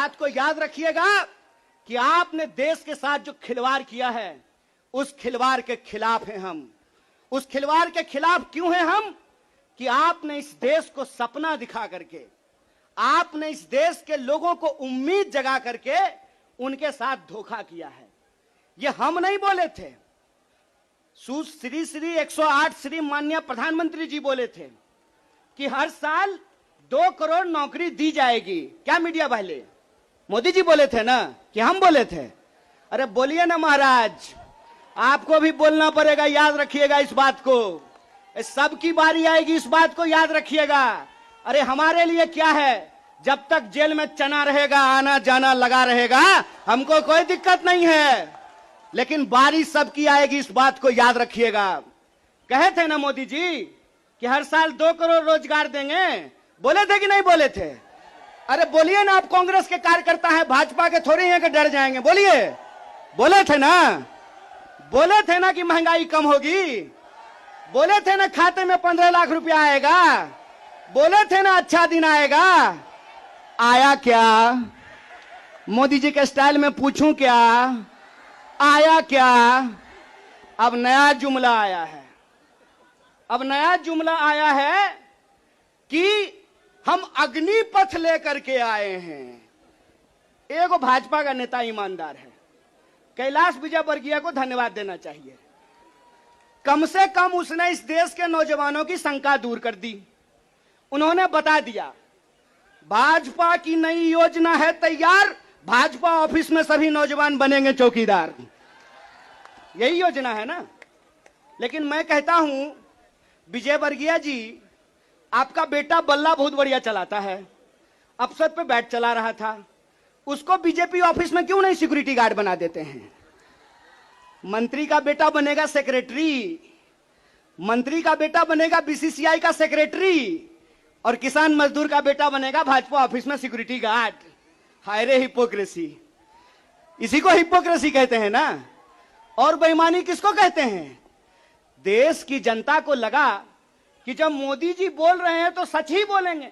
बात को याद रखिएगा कि आपने देश के साथ जो खिलवाड़ किया है, उस खिलवाड़ के खिलाफ हैं हम। उस खिलवाड़ के खिलाफ क्यों हैं हम? कि आपने इस देश को सपना दिखा करके, आपने इस देश के लोगों को उम्मीद जगा करके उनके साथ धोखा किया है। ये हम नहीं बोले थे, श्री 108 श्री माननीय प्रधानमंत्री जी बोले थे कि हर साल 2 करोड़ नौकरी दी जाएगी। क्या मीडिया वाले? मोदी जी बोले थे ना कि हम बोले थे? अरे बोलिए ना महाराज, आपको भी बोलना पड़ेगा, याद रखिएगा इस बात को। सबकी बारी आएगी, इस बात को याद रखिएगा। अरे हमारे लिए क्या है, जब तक जेल में चना रहेगा, आना जाना लगा रहेगा, हमको कोई दिक्कत नहीं है। लेकिन बारी सबकी आएगी, इस बात को याद रखिएगा। कहे थे ना मोदी जी कि हर साल 2 करोड़ रोजगार देंगे, बोले थे कि नहीं बोले थे? अरे बोलिए ना, आप कांग्रेस के कार्यकर्ता हैं, भाजपा के थोड़े हैं कि डर जाएंगे। बोलिए, बोले थे ना? बोले थे ना कि महंगाई कम होगी? बोले थे ना खाते में 15 लाख रुपया आएगा? बोले थे ना अच्छा दिन आएगा? आया क्या? मोदी जी के स्टाइल में पूछूं क्या, आया क्या? अब नया जुमला आया है। अब नया जुमला आया है कि हम अग्निपथ लेकर के आए हैं। एगो भाजपा का नेता ईमानदार है, कैलाश विजयवर्गीय को धन्यवाद देना चाहिए। कम से कम उसने इस देश के नौजवानों की शंका दूर कर दी। उन्होंने बता दिया भाजपा की नई योजना है तैयार, भाजपा ऑफिस में सभी नौजवान बनेंगे चौकीदार। यही योजना है ना। लेकिन मैं कहता हूं विजयवर्गीय जी, आपका बेटा बल्ला बहुत बढ़िया चलाता है, अफसर पे बैठ चला रहा था, उसको बीजेपी ऑफिस में क्यों नहीं सिक्योरिटी गार्ड बना देते हैं? मंत्री का बेटा बनेगा सेक्रेटरी, मंत्री का बेटा बनेगा बीसीसीआई का सेक्रेटरी, और किसान मजदूर का बेटा बनेगा भाजपा ऑफिस में सिक्योरिटी गार्ड। हाय रे हिपोक्रेसी, इसी को हिपोक्रेसी कहते हैं ना। और बेईमानी किसको कहते हैं? देश की जनता को लगा कि जब मोदी जी बोल रहे हैं तो सच ही बोलेंगे।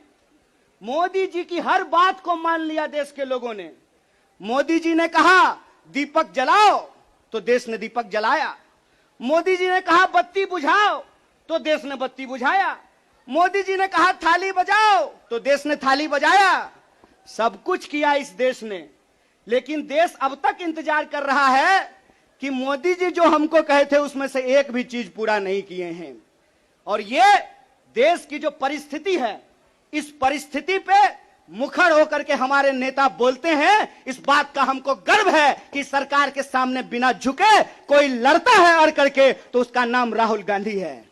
मोदी जी की हर बात को मान लिया देश के लोगों ने। मोदी जी ने कहा दीपक जलाओ तो देश ने दीपक जलाया। मोदी जी ने कहा बत्ती बुझाओ तो देश ने बत्ती बुझाया। मोदी जी ने कहा थाली बजाओ तो देश ने थाली बजाया। सब कुछ किया इस देश ने। लेकिन देश अब तक इंतजार कर रहा है कि मोदी जी जो हमको कहे थे उसमें से एक भी चीज पूरा नहीं किए हैं। और ये देश की जो परिस्थिति है, इस परिस्थिति पे मुखर होकर के हमारे नेता बोलते हैं। इस बात का हमको गर्व है कि सरकार के सामने बिना झुके कोई लड़ता है अड़ करके, तो उसका नाम राहुल गांधी है।